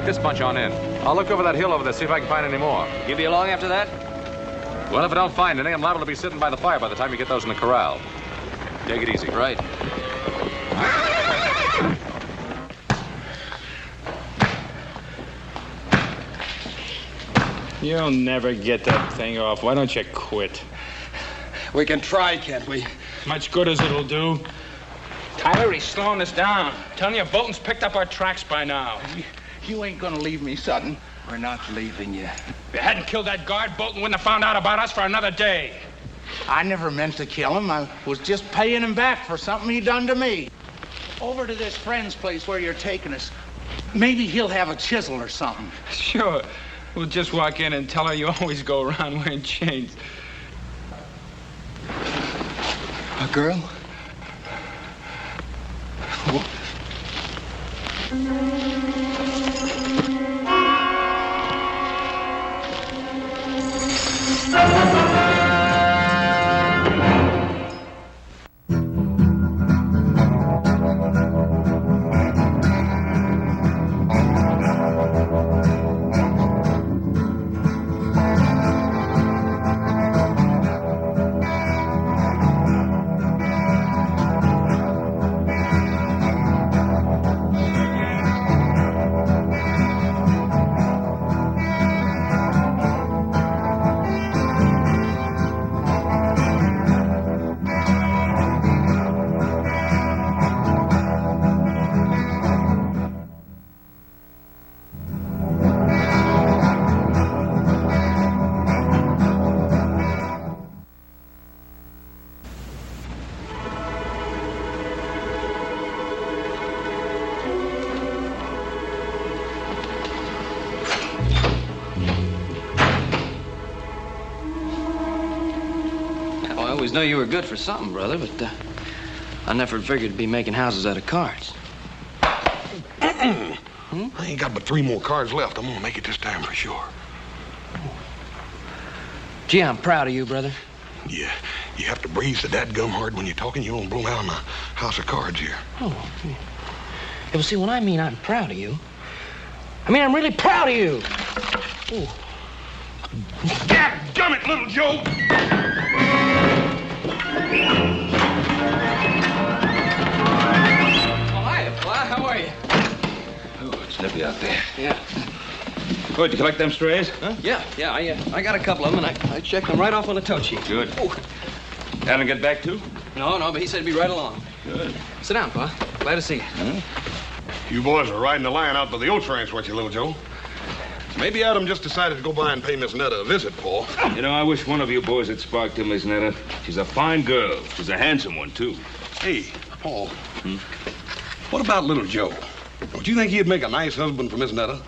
this bunch on in. I'll look over that hill over there, see if I can find any more. You be along after that? Well, if I don't find any, I'm liable to be sitting by the fire by the time you get those in the corral. Take it easy. Right. You'll never get that thing off. Why don't you quit? We can try, can't we? Much good as it'll do. Tyler, he's slowing us down. I'm telling you, Bolton's picked up our tracks by now. You ain't gonna leave me, Sutton. We're not leaving you. If you hadn't killed that guard, Bolton wouldn't have found out about us for another day. I never meant to kill him. I was just paying him back for something he done to me. Over to this friend's place where you're taking us. Maybe he'll have a chisel or something. Sure. We'll just walk in and tell her you always go around wearing chains. A girl? I always knew you were good for something, brother, but I never figured to be making houses out of cards. I ain't got but 3 more cards left. I'm gonna make it this time for sure. Gee, I'm proud of you, brother. Yeah, you have to breathe so dadgum hard when you're talking. You won't blow out in the house of cards here. Oh. Yeah, well, see, when I mean I'm proud of you, I mean I'm really proud of you. Ooh. Dadgummit, little Joe! How are you? Oh, it's nippy out there. Yeah. Oh, did you collect them strays? Huh? Yeah. I got a couple of them, and I checked them right off on the tote sheet. Good. Oh. Alan get back too? No, but he said he'd be right along. Good. Sit down, Pa. Glad to see you. Huh? You boys are riding the line out to the oats ranch, weren't you, little Joe? Maybe Adam just decided to go by and pay Miss Netta a visit, Paul. You know, I wish one of you boys had sparked to Miss Netta. She's a fine girl. She's a handsome one, too. Hey, Paul. What about little Joe? Don't you think he'd make a nice husband for Miss Netta?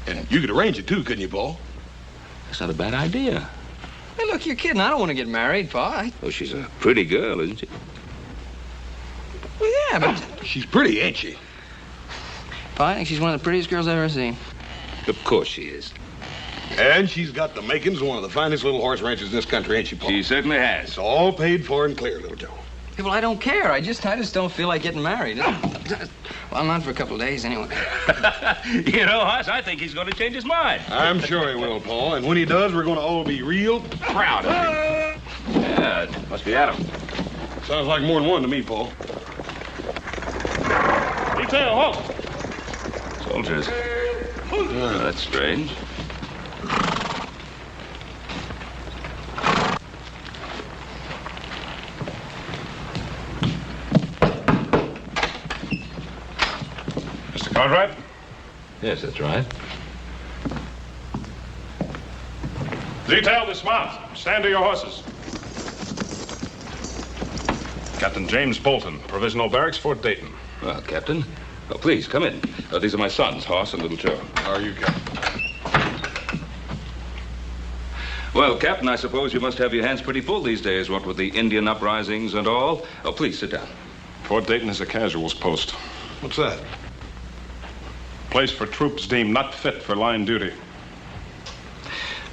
And you could arrange it, too, couldn't you, Paul? That's not a bad idea. Hey, look, you're kidding. I don't want to get married, Pa. Oh, she's a pretty girl, isn't she? Well, yeah, but... She's pretty, ain't she? Pa, I think she's one of the prettiest girls I've ever seen. Of course she is. And she's got the makings of one of the finest little horse ranches in this country, ain't she, Paul? She certainly has. It's all paid for and clear, little Joe. Hey, well, I don't care. I just don't feel like getting married. Well, not for a couple of days, anyway. You know, Hoss, I think he's going to change his mind. I'm sure he will, Paul. And when he does, we're going to all be real proud of him. Yeah, it must be Adam. Sounds like more than one to me, Paul. Detail, halt! Soldiers. Oh, that's strange. Mr. Cartwright? Yes, that's right. Detail, dismount. Stand to your horses. Captain James Bolton, Provisional Barracks, Fort Dayton. Well, Captain. Oh, please, come in. These are my sons, Hoss and Little Joe. How are you, Captain? Well, Captain, I suppose you must have your hands pretty full these days, what with the Indian uprisings and all. Oh, please, sit down. Fort Dayton is a casuals post. What's that? Place for troops deemed not fit for line duty.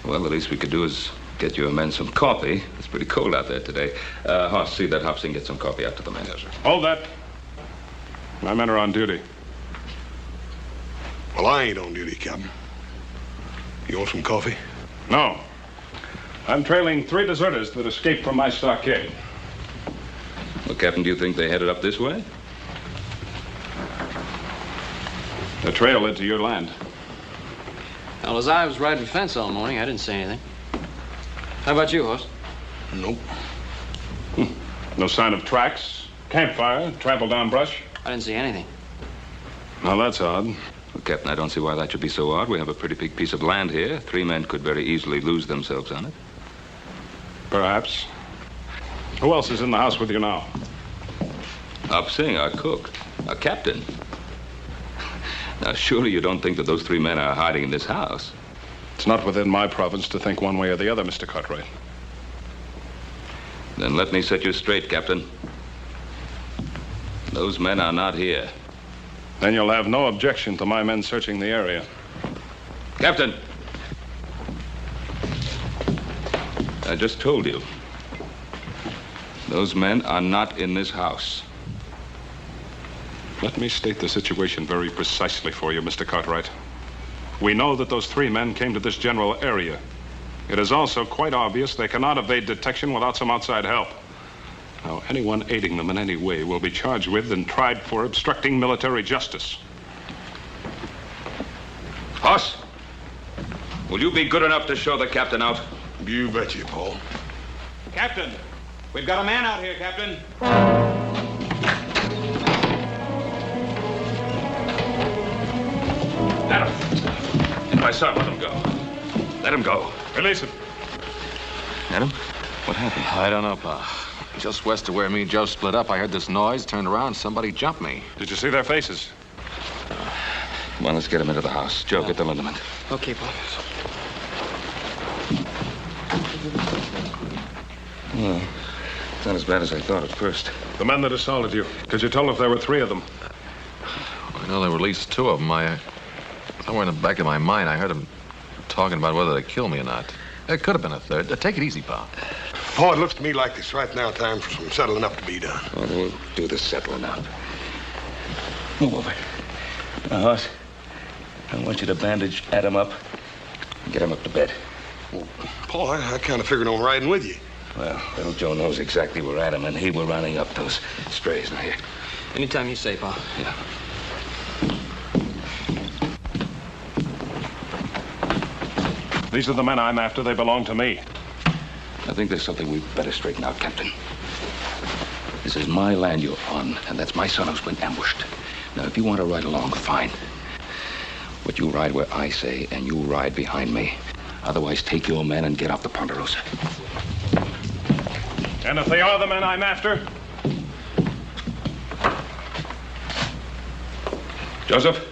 Well, the least we could do is get you men some coffee. It's pretty cold out there today. Hoss, see that Hobson get some coffee out to the men. Yes, sir. Hold that. My men are on duty. Well, I ain't on duty, Captain. You want some coffee? No. I'm trailing 3 deserters that escaped from my stockade. Well, Captain, do you think they headed up this way? The trail led to your land. Well, as I was riding the fence all morning, I didn't see anything. How about you, Hoss? Nope. No sign of tracks, campfire, trampled down brush. I didn't see anything. Now, that's odd. Well, Captain, I don't see why that should be so odd. We have a pretty big piece of land here. 3 men could very easily lose themselves on it. Perhaps. Who else is in the house with you now? Up Sing, our cook. Our captain. Now, surely you don't think that those 3 men are hiding in this house? It's not within my province to think one way or the other, Mr. Cartwright. Then let me set you straight, Captain. Those men are not here. Then you'll have no objection to my men searching the area. Captain! I just told you. Those men are not in this house. Let me state the situation very precisely for you, Mr. Cartwright. We know that those 3 men came to this general area. It is also quite obvious they cannot evade detection without some outside help. Now, anyone aiding them in any way will be charged with and tried for obstructing military justice. Hoss, will you be good enough to show the captain out? You betcha, Paul. Captain, we've got a man out here, Captain. Let him. And my son, let him go. Let him go. Release him. Adam, what happened? I don't know, Pa. Just west of where me and Joe split up, I heard this noise, turned around, somebody jumped me. Did you see their faces? Come on, let's get him into the house. Joe, get the liniment. Okay, Paul. Well, it's not as bad as I thought at first. The men that assaulted you. Could you tell if there were 3 of them? I know there were at least 2 of them. Somewhere in the back of my mind, I heard them talking about whether to kill me or not. There could have been a 3rd. Take it easy, Pa. Paul, it looks to me like it's right now time for some settling up to be done. Well, we'll do the settling up. Move over. Now, Hoss, I want you to bandage Adam up. Get him up to bed. Well, Paul, I kind of figured on riding with you. Well, little Joe knows exactly where Adam and he were rounding up those strays. Now, here. Anytime you say, Pa. Yeah. These are the men I'm after. They belong to me. I think there's something we'd better straighten out, Captain. This is my land you're on, and that's my son who's been ambushed. Now, if you want to ride along, fine. But you ride where I say, and you ride behind me. Otherwise, take your men and get off the Ponderosa. And if they are the men I'm after? Joseph?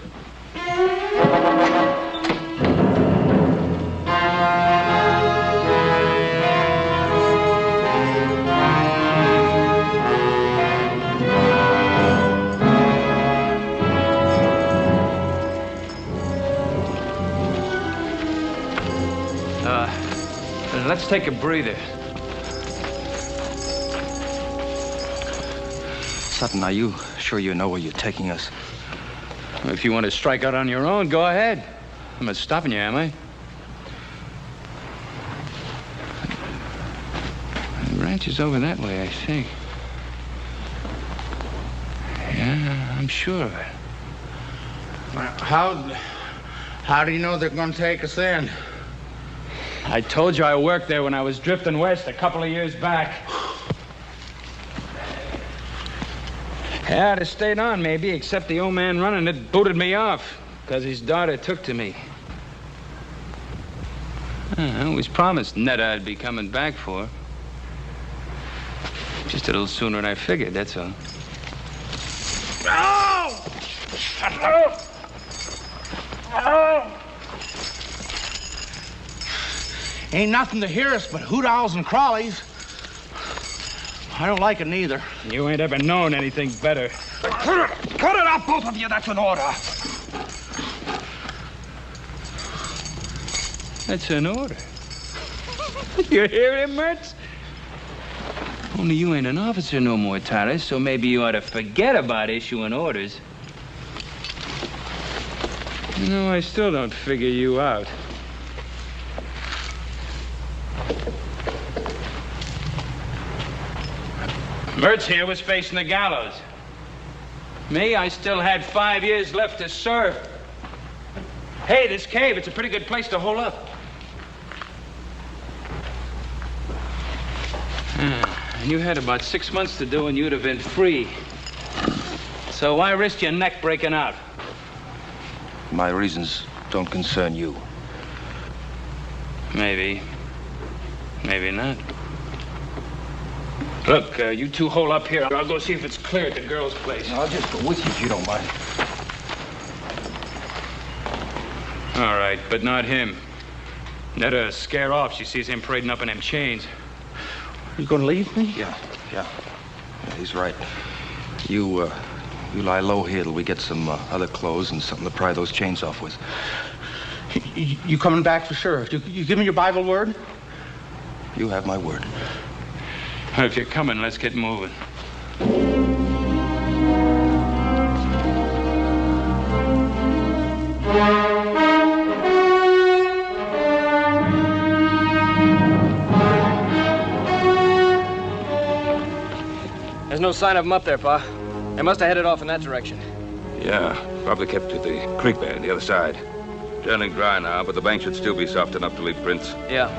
Let's take a breather. Sutton, are you sure you know where you're taking us? If you want to strike out on your own, go ahead. I'm not stopping you, am I? The ranch is over that way, I think. Yeah, I'm sure of it. How do you know they're going to take us in? I told you I worked there when I was drifting west a couple of years back. Yeah, I'd have stayed on, maybe, except the old man running it booted me off because his daughter took to me. I always promised Netta I'd be coming back for her. Just a little sooner than I figured, that's all. Oh! Oh! Oh! Ain't nothing to hear us but hoot owls and crawlies. I don't like it neither. You ain't ever known anything better. Cut it up, both of you. That's an order. That's an order. You hear him, Mertz? Only you ain't an officer no more, Tyler, so maybe you ought to forget about issuing orders. You know, I still don't figure you out. Mertz here was facing the gallows. Me, I still had 5 years left to serve. Hey, this cave, it's a pretty good place to hole up. And you had about 6 months to do and you'd have been free. So why risk your neck breaking out? My reasons don't concern you. Maybe. Maybe not. Look, you two hole up here. I'll go see if it's clear at the girl's place. I'll just go with you if you don't mind. All right, but not him. Netta'll scare off. She sees him parading up in them chains. You gonna leave me? Yeah, he's right. You lie low here till we get some other clothes and something to pry those chains off with. You coming back for sure? You give me your Bible word? You have my word. If you're coming, let's get moving. There's no sign of them up there, Pa. They must have headed off in that direction. Yeah, probably kept to the creek there on the other side. Turning dry now, but the bank should still be soft enough to leave prints. Yeah.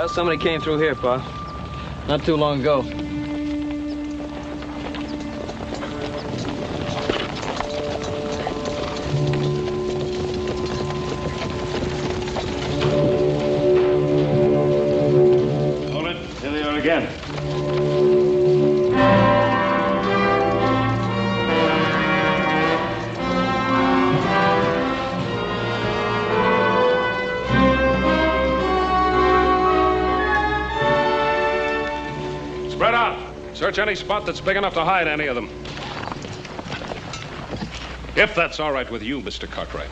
Somebody came through here, Pa. Not too long ago. Hold it. Here they are again. Spread out. Search any spot that's big enough to hide any of them. If that's all right with you, Mr. Cartwright.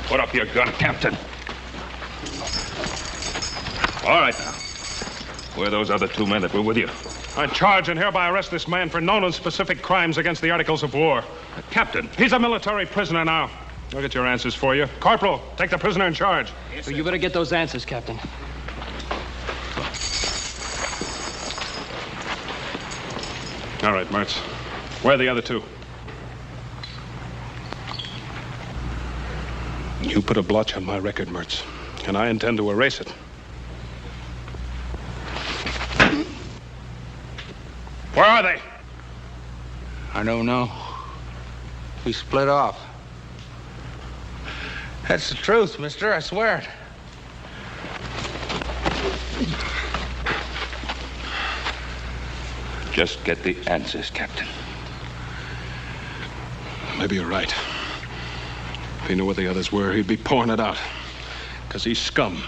Put up your gun, Captain. All right, now. Where are those other 2 men that were with you? I charge and hereby arrest this man for known and specific crimes against the Articles of War. Captain, he's a military prisoner now. I'll get your answers for you. Corporal, take the prisoner in charge. Yes, well, you better get those answers, Captain. All right, Mertz. Where are the other 2? You put a blotch on my record, Mertz, and I intend to erase it. Where are they? I don't know. We split off. That's the truth, mister. I swear it. Just get the answers, Captain. Maybe you're right. If he knew where the others were, he'd be pouring it out. Because he's scum.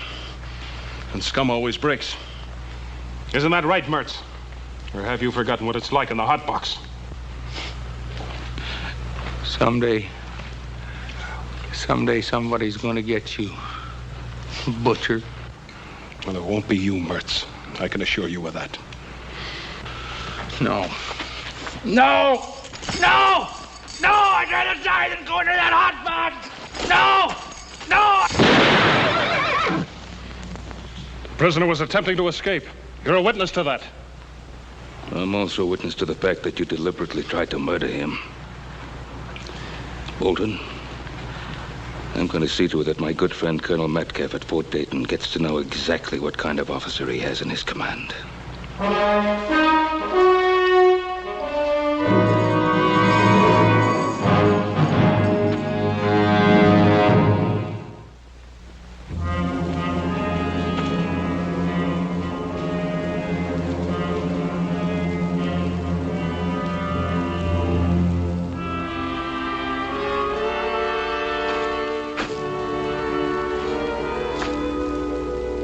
And scum always breaks. Isn't that right, Mertz? Or have you forgotten what it's like in the hot box? Someday somebody's gonna get you, butcher. Well, it won't be you, Mertz. I can assure you of that. No. No! No! No! I'd rather die than go into that hot box! No! No! The prisoner was attempting to escape. You're a witness to that. I'm also a witness to the fact that you deliberately tried to murder him. Bolton, I'm going to see to it that my good friend Colonel Metcalf at Fort Dayton gets to know exactly what kind of officer he has in his command.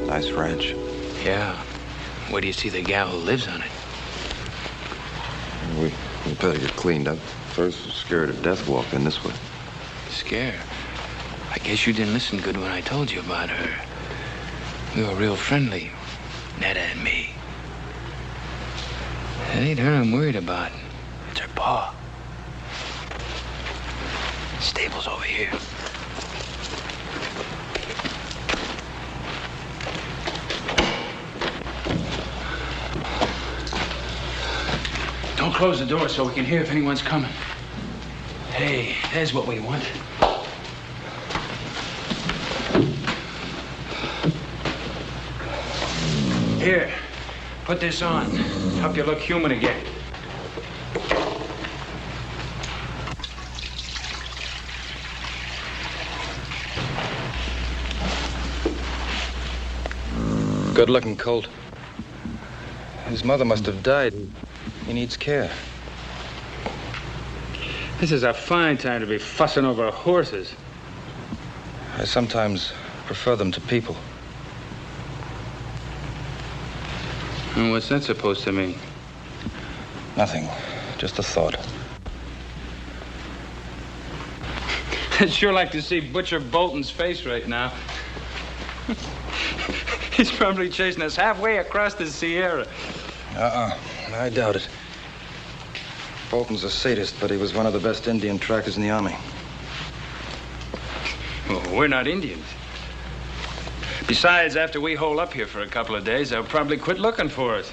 Nice ranch. Yeah. Where do you see the gal who lives on it? We better get cleaned up. First, we're scared to death walk in this way. Scared? I guess you didn't listen good when I told you about her. We were real friendly, Netta and me. It ain't her I'm worried about. It's her pa. Stable's over here. Don't close the door so we can hear if anyone's coming. Hey, there's what we want. Here, put this on. Help you look human again. Good-looking colt. His mother must have died. He needs care. This is a fine time to be fussing over horses. I sometimes prefer them to people. And what's that supposed to mean? Nothing. Just a thought. I'd sure like to see Butcher Bolton's face right now. He's probably chasing us halfway across the Sierra. I doubt it. Bolton's a sadist, but he was one of the best Indian trackers in the Army. Well, we're not Indians. Besides, after we hole up here for a couple of days, they'll probably quit looking for us.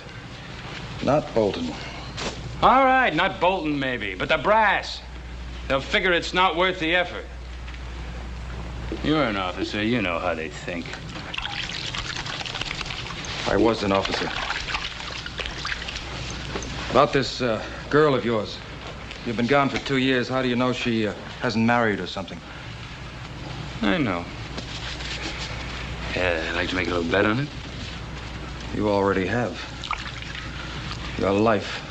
Not Bolton. All right, not Bolton maybe, but the brass. They'll figure it's not worth the effort. You're an officer. You know how they think. I was an officer. About this girl of yours. You've been gone for 2 years. How do you know she hasn't married or something? I know. I'd like to make a little bet on it. You already have. Your life.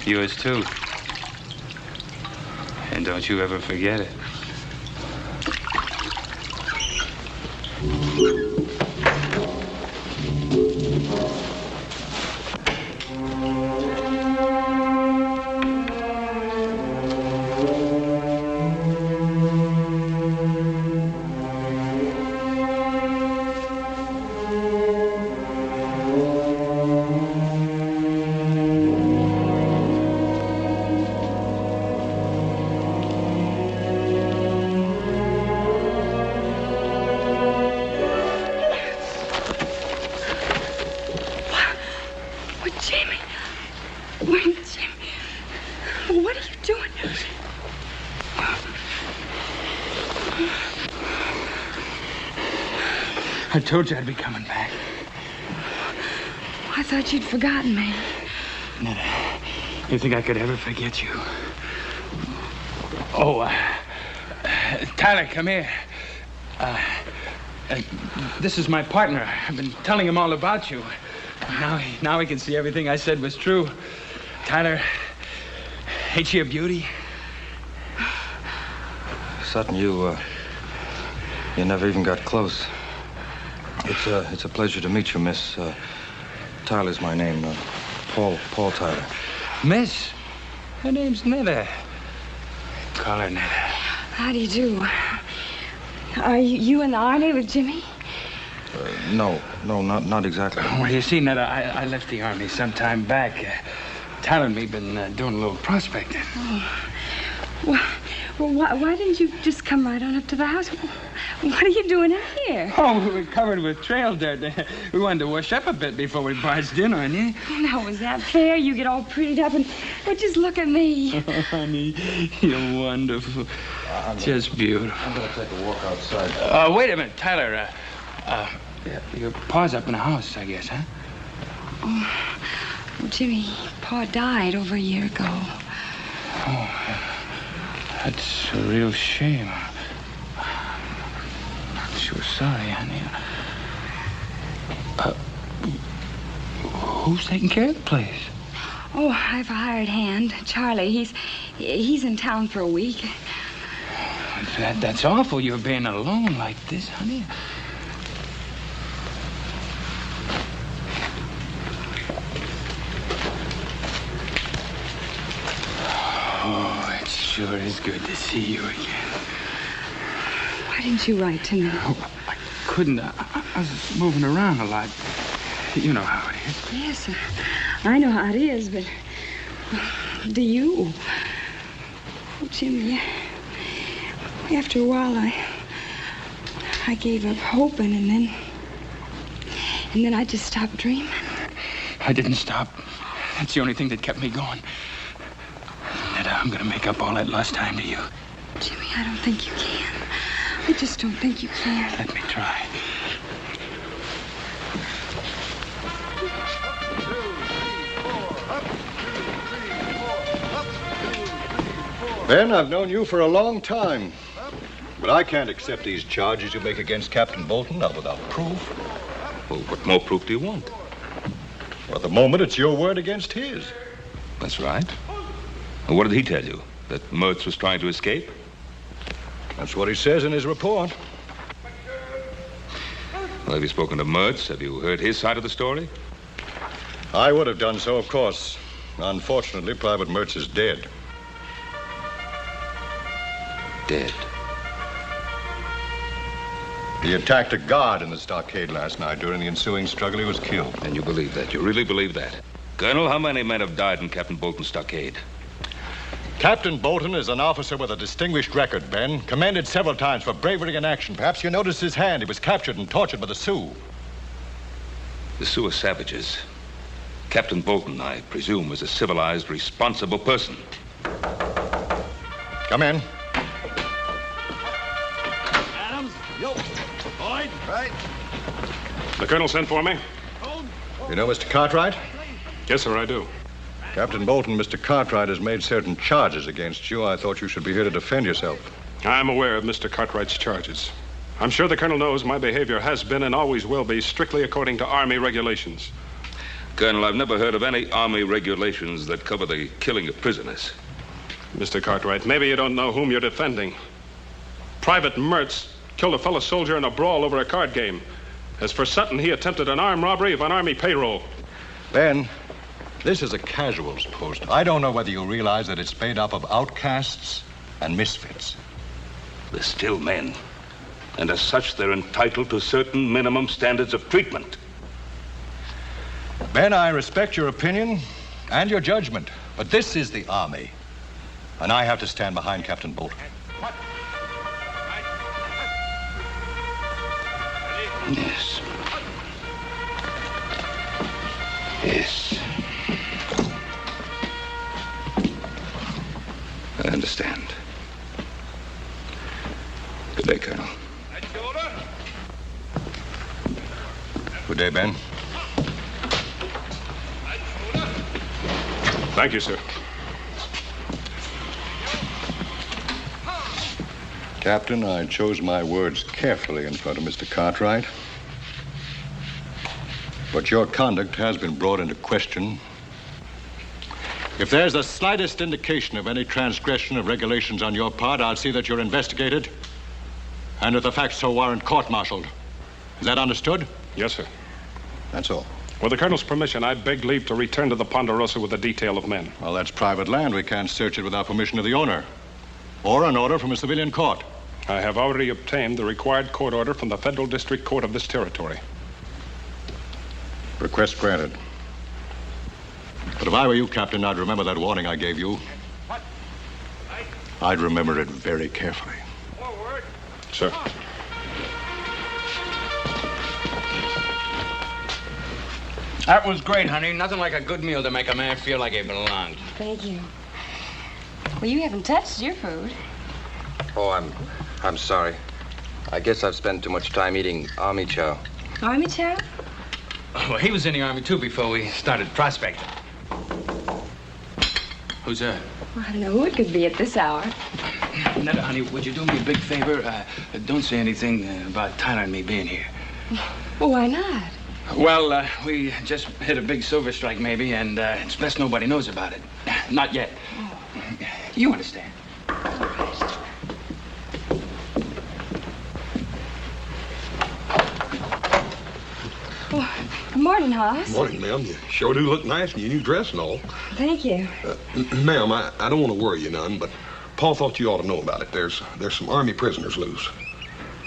Yours too. And don't you ever forget it. I told you I'd be coming back. I thought you'd forgotten me. Netta, you think I could ever forget you? Oh, Tyler, come here. This is my partner. I've been telling him all about you. Now he can see everything I said was true. Tyler, ain't she a beauty? Sutton, you never even got close. It's a pleasure to meet you, Miss. Tyler's my name. Paul Tyler. Miss? Her name's Netta. Call her Netta. How do you do? Are you in the Army with Jimmy? No, not exactly. Well, you see, Netta, I left the Army some time back. Tyler and me been doing a little prospecting. Oh. Why didn't you just come right on up to the house? What are you doing out here? Oh, we were covered with trail dirt. We wanted to wash up a bit before we barged in on you. Oh, now, was that fair? You get all prettied up and... Well, just look at me. Oh, honey, you're wonderful. Just beautiful. I'm going to take a walk outside. Wait a minute, Tyler. Your pa's up in the house, I guess, huh? Oh, Jimmy, Pa died over a year ago. Oh, that's a real shame. I'm sure sorry, honey. Who's taking care of the place? Oh, I've a hired hand, Charlie. He's in town for a week. That's awful, you're being alone like this, honey. Oh, it sure is good to see you again. Why didn't you write to me? Oh, I couldn't. I was moving around a lot. You know how it is. Yes, I know how it is, but do you? Oh, Jimmy, after a while, I gave up hoping, and then I just stopped dreaming. I didn't stop. That's the only thing that kept me going. Netta, I'm gonna make up all that lost time to you. Jimmy, I don't think you can. I just don't think you can. Let me try. Ben, I've known you for a long time. But I can't accept these charges you make against Captain Bolton, not without proof. Well, what more proof do you want? Well, at the moment, it's your word against his. That's right. And what did he tell you? That Mertz was trying to escape? That's what he says in his report. Well, have you spoken to Mertz? Have you heard his side of the story? I would have done so, of course. Unfortunately, Private Mertz is dead. Dead? He attacked a guard in the stockade last night. During the ensuing struggle, he was killed. And you believe that? You really believe that? Colonel, how many men have died in Captain Bolton's stockade? Captain Bolton is an officer with a distinguished record, Ben. Commended several times for bravery in action. Perhaps you noticed his hand. He was captured and tortured by the Sioux. The Sioux are savages. Captain Bolton, I presume, is a civilized, responsible person. Come in. Adams, yo, Boyd, right? The colonel sent for me? You know Mr. Cartwright? Yes, sir, I do. Captain Bolton, Mr. Cartwright has made certain charges against you. I thought you should be here to defend yourself. I'm aware of Mr. Cartwright's charges. I'm sure the colonel knows my behavior has been and always will be strictly according to Army regulations. Colonel, I've never heard of any Army regulations that cover the killing of prisoners. Mr. Cartwright, maybe you don't know whom you're defending. Private Mertz killed a fellow soldier in a brawl over a card game. As for Sutton, he attempted an armed robbery of an Army payroll. Ben, this is a casuals post. I don't know whether you realize that it's made up of outcasts and misfits. They're still men. And as such, they're entitled to certain minimum standards of treatment. Ben, I respect your opinion and your judgment, but this is the Army, and I have to stand behind Captain Bolton. Yes. Yes. I understand. Good day, Colonel. Good day, Ben. Thank you, sir. Captain, I chose my words carefully in front of Mr. Cartwright. But your conduct has been brought into question. If there's the slightest indication of any transgression of regulations on your part, I'll see that you're investigated. And if the facts so warrant, court-martialed. Is that understood? Yes, sir. That's all. With the colonel's permission, I beg leave to return to the Ponderosa with a detail of men. Well, that's private land. We can't search it without permission of the owner. Or an order from a civilian court. I have already obtained the required court order from the Federal District Court of this territory. Request granted. But if I were you, Captain, I'd remember that warning I gave you. I'd remember it very carefully. Forward. Sir. That was great, honey. Nothing like a good meal to make a man feel like he belonged. Thank you. Well, you haven't touched your food. Oh, I'm sorry. I guess I've spent too much time eating army chow. Army chow? Well, he was in the Army, too, before we started prospecting. Who's that? Well, I don't know who it could be at this hour. Netta, honey, would you do me a big favor? Don't say anything about Tyler and me being here. Well, why not? Well, we just hit a big silver strike, maybe, and it's best nobody knows about it. Not yet. You understand. Well, good morning, Hoss. Morning, ma'am. You sure do look nice in your new dress and all. Thank you. Ma'am, I don't want to worry you none, but Paul thought you ought to know about it. There's some Army prisoners loose.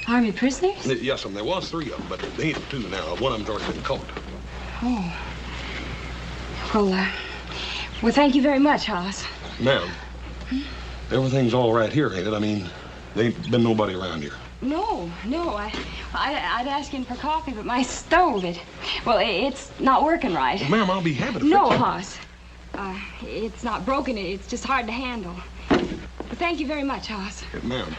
Army prisoners? Yes, there was 3 of them, but they ain't 2 now. One of them's already been caught. Oh. Well, thank you very much, Hoss. Ma'am, everything's all right here, ain't it? I mean, there ain't been nobody around here. No. I'd ask in for coffee, but my stove, it's not working right. Well, ma'am, I'll be happy to No, fix it. Hoss. It's not broken. It's just hard to handle. But thank you very much, Hoss. Ma'am,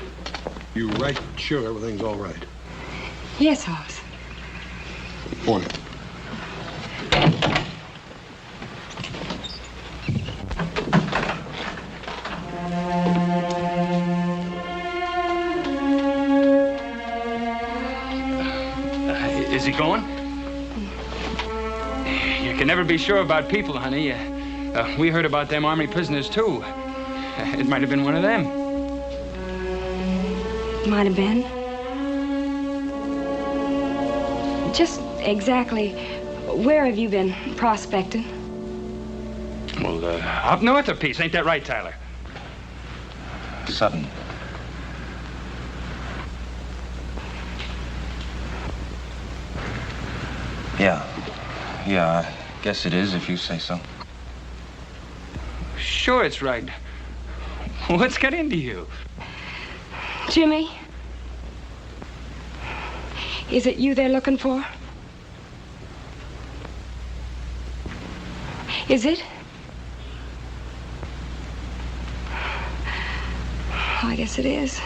you right sure everything's all right? Yes, Hoss. Morning. Is he going? You can never be sure about people, honey. We heard about them Army prisoners, too. It might have been one of them. Might have been. Just exactly where have you been prospecting? Well, up north a piece. Ain't that right, Tyler? Sudden. Yeah, I guess it is if you say so. Sure, it's right. What's got into you? Jimmy? Is it you they're looking for? Is it? I guess it is.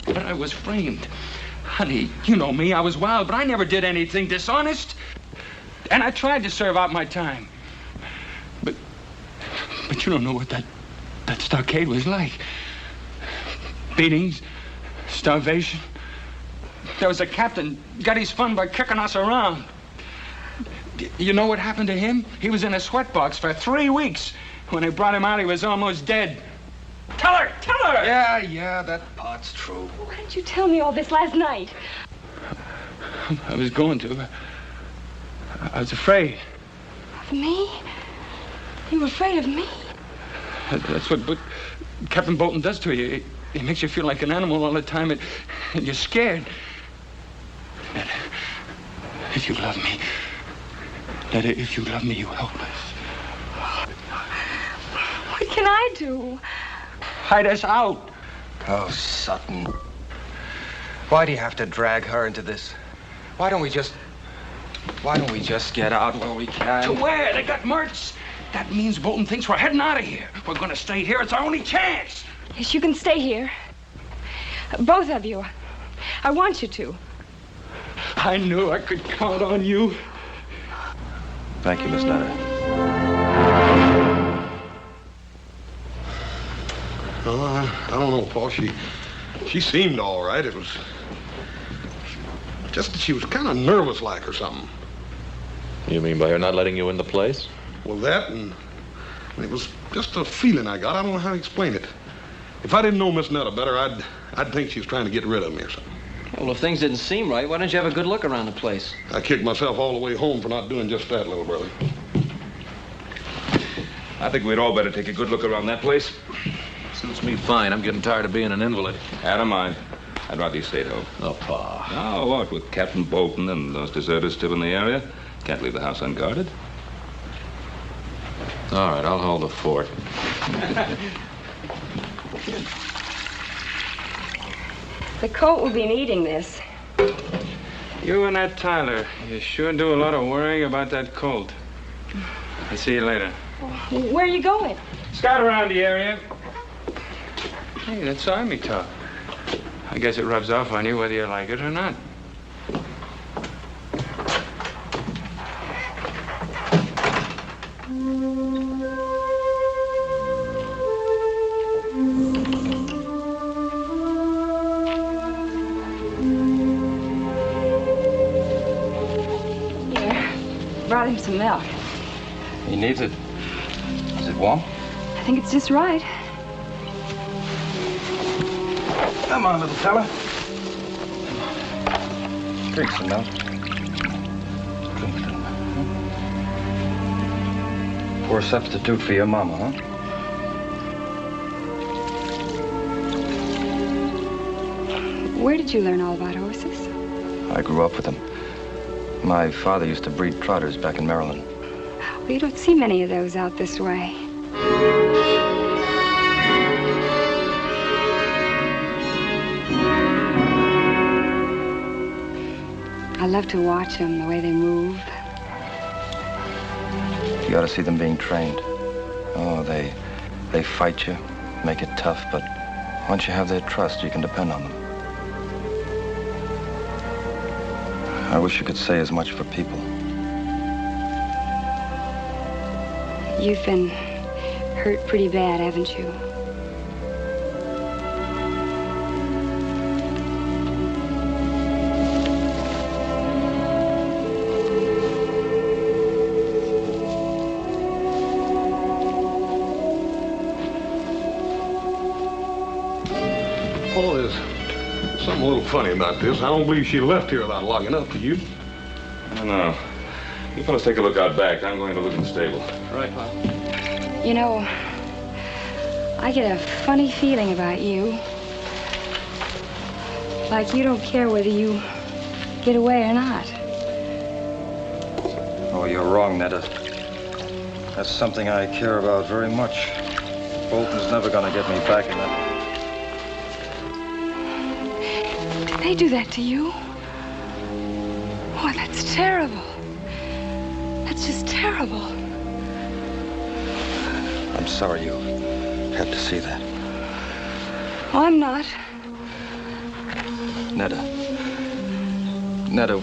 But I was framed. Honey, you know me. I was wild, but I never did anything dishonest. And I tried to serve out my time. But you don't know what that stockade was like. Beatings, starvation. There was a captain got his fun by kicking us around. You know what happened to him? He was in a sweatbox for 3 weeks. When they brought him out, he was almost dead. Tell her! Yeah, that part's true. Why didn't you tell me all this last night? I was going to. I was afraid. Of me? You were afraid of me? That's what Captain Bolton does to you. He makes you feel like an animal all the time, and you're scared. Netta, if you love me, you help us. What can I do? Hide us out. Oh, Sutton. Why do you have to drag her into this? Why don't we just get out while we can? To where? They got mercs. That means Bolton thinks we're heading out of here. We're going to stay here. It's our only chance. Yes, you can stay here. Both of you. I want you to. I knew I could count on you. Thank you, Miss Netta. Well, I don't know, Paul. She seemed all right. It was just that she was kind of nervous like or something. You mean by her not letting you in the place? Well, that and it was just a feeling I got. I don't know how to explain it. If I didn't know Miss Netta better, I'd think she was trying to get rid of me or something. Well, if things didn't seem right, why didn't you have a good look around the place? I kicked myself all the way home for not doing just that, little brother. I think we'd all better take a good look around that place. Suits me fine. I'm getting tired of being an invalid. I don't mind. I'd rather you stayed home. Oh, Pa. Oh, what, with Captain Bolton and those deserters still in the area? Can't leave the house unguarded. All right, I'll hold the fort. The colt will be needing this. You and that Tyler, you sure do a lot of worrying about that colt. I'll see you later. Where are you going? Scout around the area. Hey, that's army talk. I guess it rubs off on you whether you like it or not. Brought him some milk. He needs it. Is it warm? I think it's just right. Come on, little fella. Drink some milk. Drink some. Poor substitute for your mama, huh? Where did you learn all about horses? I grew up with them. My father used to breed trotters back in Maryland. Well, you don't see many of those out this way. I love to watch them, the way they move. You ought to see them being trained. Oh, they fight you, make it tough, but once you have their trust, you can depend on them. I wish you could say as much for people. You've been hurt pretty bad, haven't you? Oh, there's something a little funny about this. I don't believe she left here without locking up, do you? I don't know. You fellas take a look out back. I'm going to look in the stable. Right, Pop. You know, I get a funny feeling about you. Like you don't care whether you get away or not. Oh, you're wrong, Netta. That's something I care about very much. Bolton's never gonna get me back in that. Did they do that to you? Oh, that's terrible. That's just terrible. I'm sorry you had to see that. Oh, I'm not. Netta. Netta,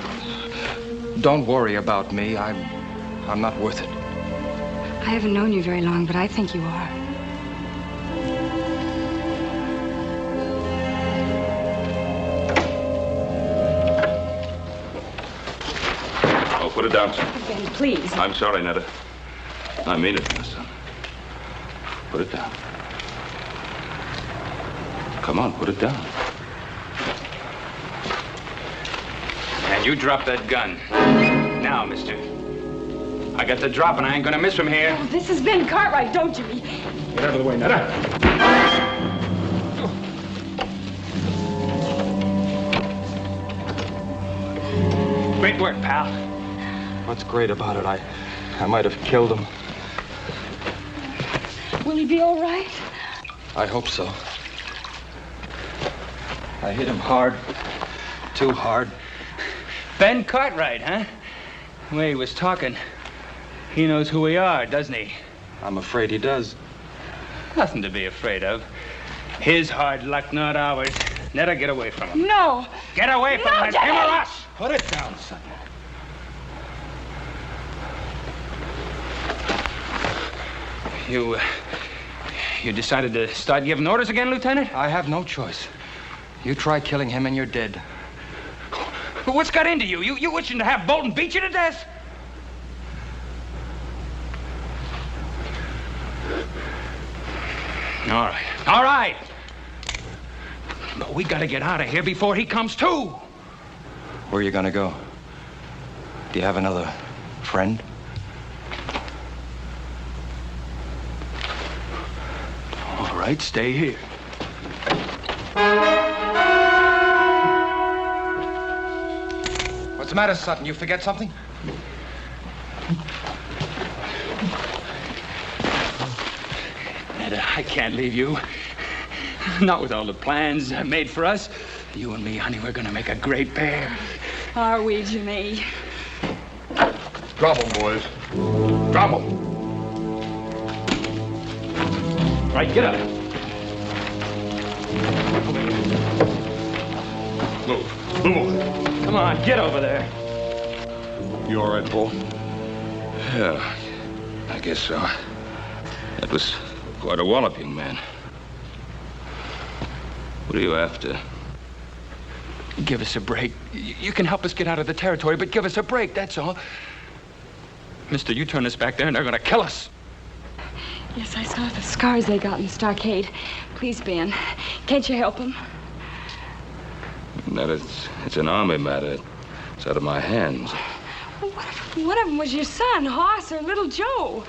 don't worry about me. I'm not worth it. I haven't known you very long, but I think you are. Oh, put it down, son. Ben, please. I'm sorry, Netta. I mean it, my son. Put it down. Come on, put it down. And you drop that gun. Now, mister. I got the drop and I ain't gonna miss from here. Oh, this is Ben Cartwright, don't you? Get out of the way, Netta. Great work, pal. What's great about it? I might have killed him. Will he be all right? I hope so. I hit him hard. Too hard. Ben Cartwright, huh? The way he was talking. He knows who we are, doesn't he? I'm afraid he does. Nothing to be afraid of. His hard luck, not ours. Netta, get away from him. No. Get away from him. It's him or us. Put it down, son. You decided to start giving orders again, Lieutenant? I have no choice. You try killing him and you're dead. What's got into you? You wishing to have Bolton beat you to death? All right. All right. But we gotta get out of here before he comes too. Where are you gonna go? Do you have another friend? All right, stay here. What's the matter, Sutton? You forget something? I can't leave you. Not with all the plans made for us. You and me, honey, we're gonna make a great pair. Are we, Jimmy? Drop 'em, boys. Drop 'em. Right, get up. Move. Move on. Come on, get over there. You all right, Paul? Yeah, I guess so. That was quite a wallop, young man. What are you after? Give us a break. You can help us get out of the territory, but give us a break, that's all. Mister, you turn us back there and they're gonna kill us. Yes, I saw the scars they got in the stockade. Please, Ben, can't you help them? That it's an army matter. It's out of my hands. Well, what if one of them was your son, Hoss, or little Joe?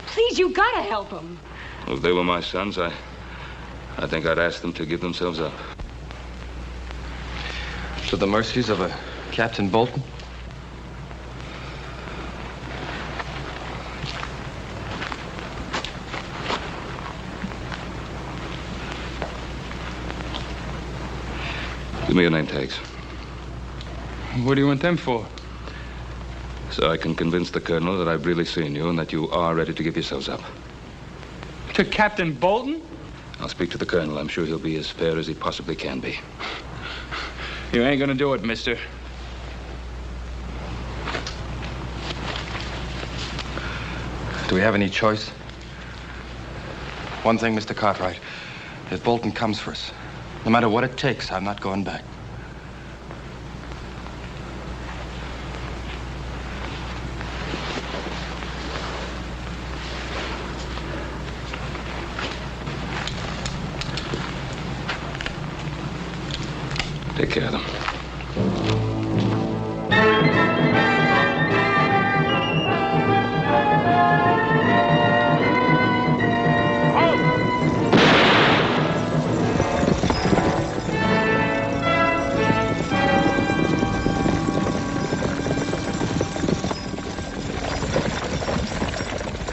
Please, you gotta help them. Well, if they were my sons, I think I'd ask them to give themselves up. To the mercies of a Captain Bolton? Give me your name tags. What do you want them for? So I can convince the colonel that I've really seen you and that you are ready to give yourselves up. To Captain Bolton? I'll speak to the colonel. I'm sure he'll be as fair as he possibly can be. You ain't gonna do it, mister. Do we have any choice? One thing, Mr. Cartwright. If Bolton comes for us, no matter what it takes, I'm not going back. Take care of them.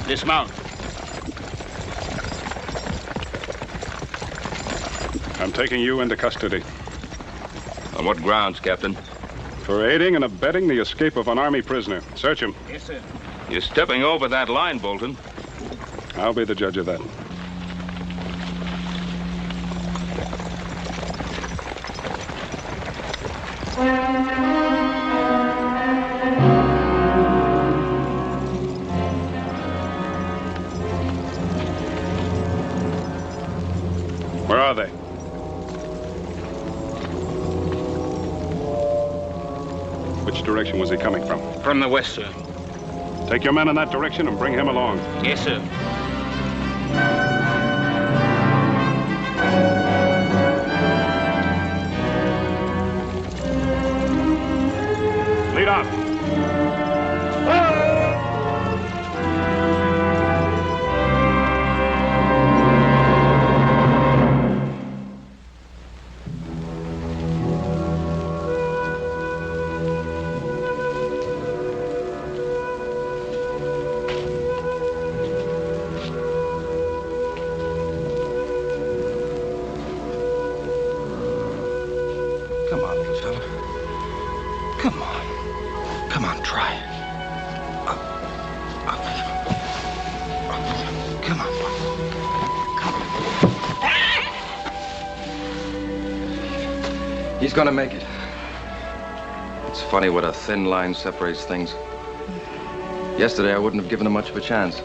Dismount. I'm taking you into custody. On what grounds, Captain? For aiding and abetting the escape of an Army prisoner. Search him. Yes, sir. You're stepping over that line, Bolton. I'll be the judge of that. Where are they? Which direction was he coming from? From the west, sir. Take your men in that direction and bring him along. Yes, sir. Lead on. Come on, little fella. Come on. Come on, try it. Come on. Come on. He's gonna make it. It's funny what a thin line separates things. Yesterday, I wouldn't have given him much of a chance.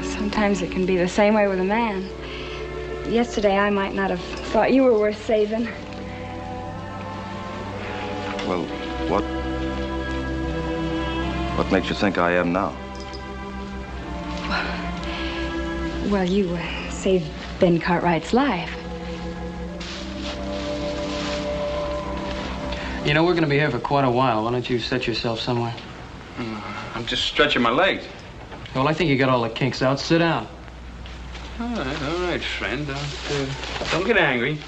Sometimes it can be the same way with a man. Yesterday, I might not have thought you were worth saving. Well, what makes you think I am now? Well, you saved Ben Cartwright's life. You know, we're going to be here for quite a while. Why don't you set yourself somewhere? I'm just stretching my legs. Well, I think you got all the kinks out. Sit down. All right, friend. Don't get angry.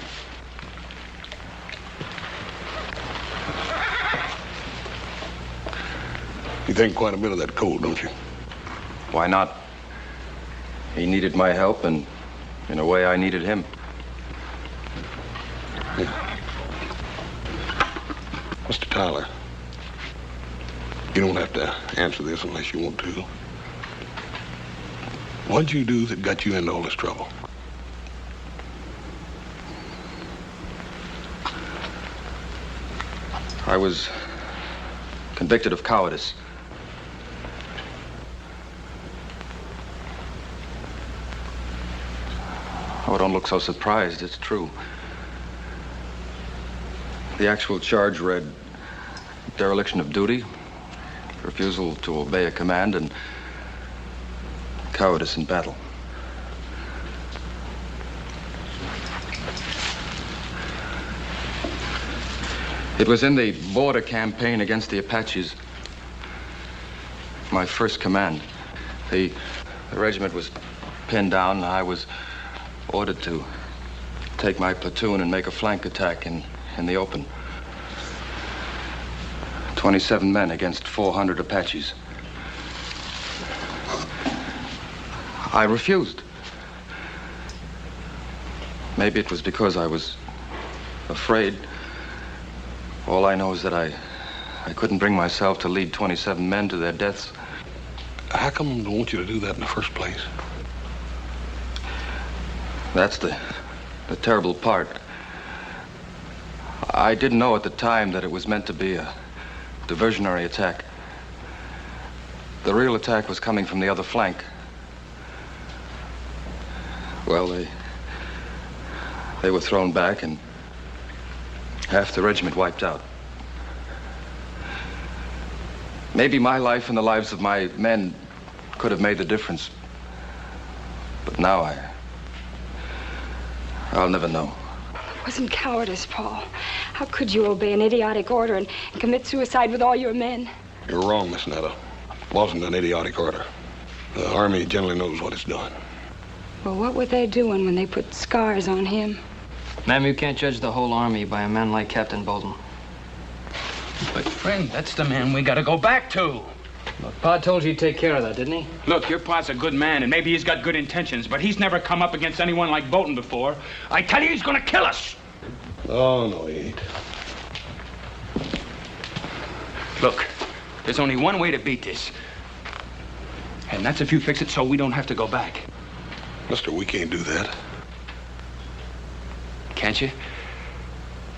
You think quite a bit of that cold, don't you? Why not? He needed my help, and in a way, I needed him. Yeah. Mr. Tyler, you don't have to answer this unless you want to. What'd you do that got you into all this trouble? I was convicted of cowardice. Oh, don't look so surprised. It's true. The actual charge read dereliction of duty, refusal to obey a command, and cowardice in battle. It was in the border campaign against the Apaches. My first command. The regiment was pinned down, and I was ordered to take my platoon and make a flank attack in the open. 27 men against 400 Apaches. I refused. Maybe it was because I was afraid. All I know is that I couldn't bring myself to lead 27 men to their deaths. How come they want you to do that in the first place? That's the terrible part. I didn't know at the time that it was meant to be a diversionary attack. The real attack was coming from the other flank. Well, they were thrown back and half the regiment wiped out. Maybe my life and the lives of my men could have made the difference. But now I'll never know. It wasn't cowardice, Paul. How could you obey an idiotic order and commit suicide with all your men? You're wrong, Miss Netta. It wasn't an idiotic order. The Army generally knows what it's done. Well, what were they doing when they put scars on him? Ma'am, you can't judge the whole Army by a man like Captain Bolton. But, friend, that's the man we gotta go back to. Look, Pa told you to take care of that, didn't he? Look, your pa's a good man, and maybe he's got good intentions, but he's never come up against anyone like Bolton before. I tell you, he's gonna kill us. Oh, no, he ain't. Look, there's only one way to beat this. And that's if you fix it so we don't have to go back. Mister, we can't do that. Can't you?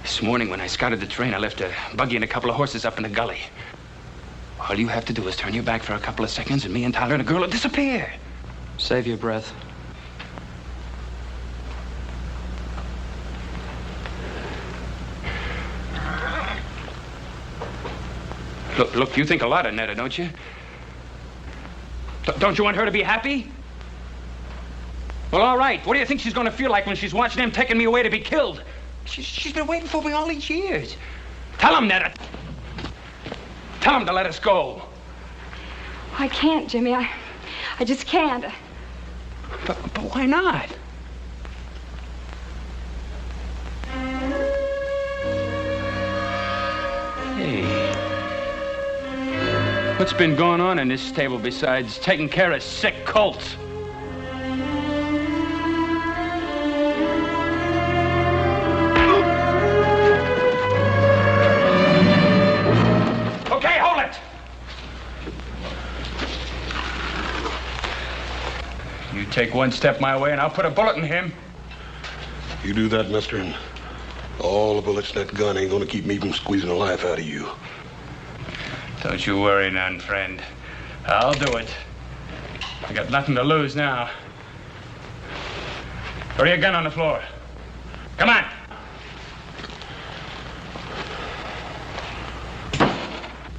This morning when I scouted the train, I left a buggy and a couple of horses up in the gully. All you have to do is turn your back for a couple of seconds and me and Tyler and the girl will disappear. Save your breath. Look, you think a lot of Netta, don't you? Don't you want her to be happy? Well, all right. What do you think she's going to feel like when she's watching them taking me away to be killed? She's been waiting for me all these years. Tell him, Netta. Tell him to let us go. I can't, Jimmy. I just can't. But why not? Hey. What's been going on in this stable besides taking care of sick colts? Okay, hold it! You take one step my way and I'll put a bullet in him. You do that, mister, and all the bullets in that gun ain't gonna keep me from squeezing the life out of you. Don't you worry none, friend. I'll do it. I got nothing to lose now. Throw your gun on the floor. Come on.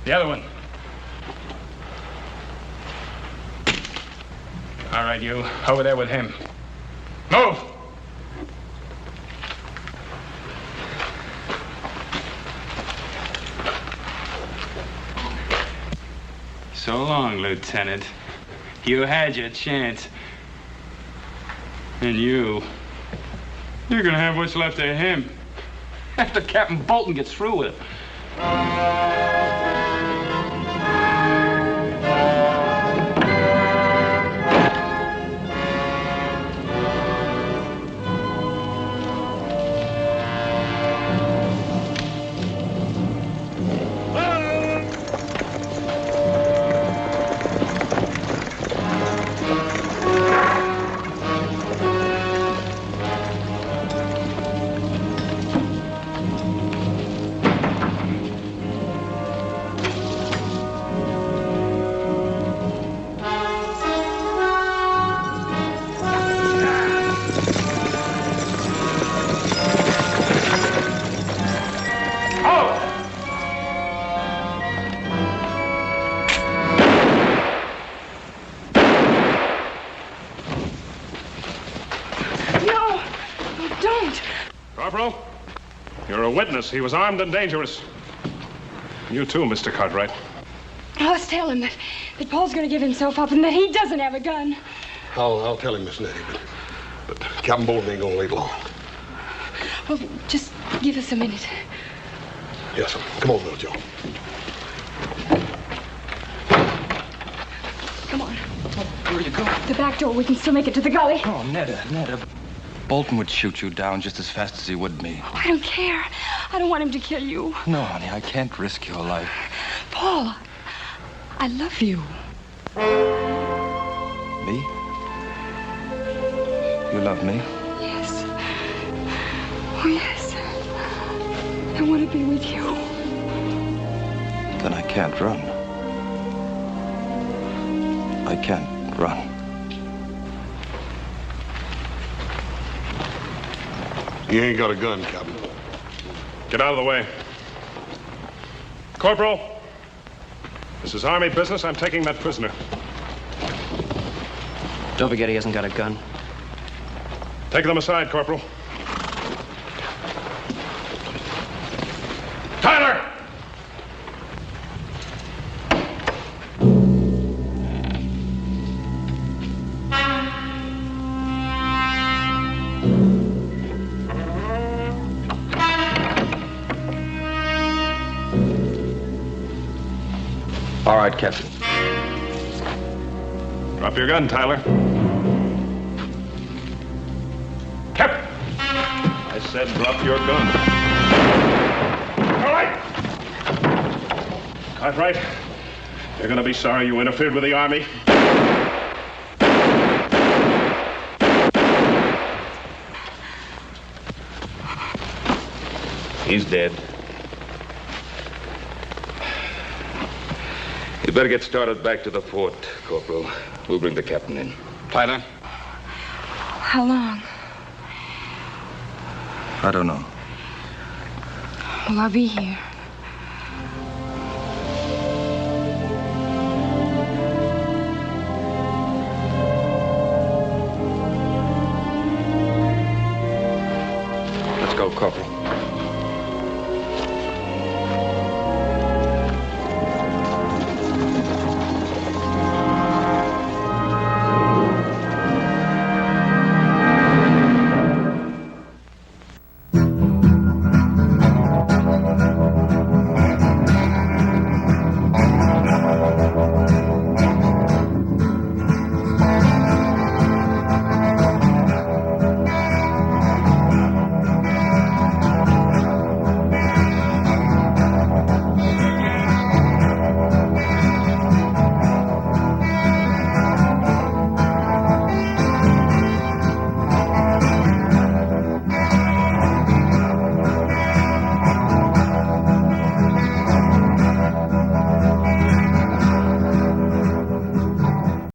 The other one. All right, you. Over there with him. Move! So long, Lieutenant. You had your chance. And you're gonna have what's left of him after Captain Bolton gets through with him. Corporal, you're a witness. He was armed and dangerous. You too, Mr. Cartwright. Let's tell him that Paul's going to give himself up and that he doesn't have a gun. I'll tell him, Miss Nettie, but Captain Bolton ain't gonna wait long. Well, just give us a minute. Yes, sir. Come on, little Joe. Come on. Where are you going? The back door. We can still make it to the gully. Oh, Netta. Bolton would shoot you down just as fast as he would me. Oh, I don't care. I don't want him to kill you. No, honey, I can't risk your life. Paul, I love you. Me? You love me? Yes. Oh, yes. I want to be with you. Then I can't run. I can't run. He ain't got a gun, Captain. Get out of the way. Corporal, this is Army business. I'm taking that prisoner. Don't forget he hasn't got a gun. Take them aside, Corporal. Tyler! All right, Captain. Drop your gun, Tyler. Captain! I said drop your gun. All right! Cartwright, you're gonna be sorry you interfered with the Army. He's dead. You better get started back to the fort, Corporal. We'll bring the captain in. Tyler? How long? I don't know. Well, I'll be here. Let's go, Corporal.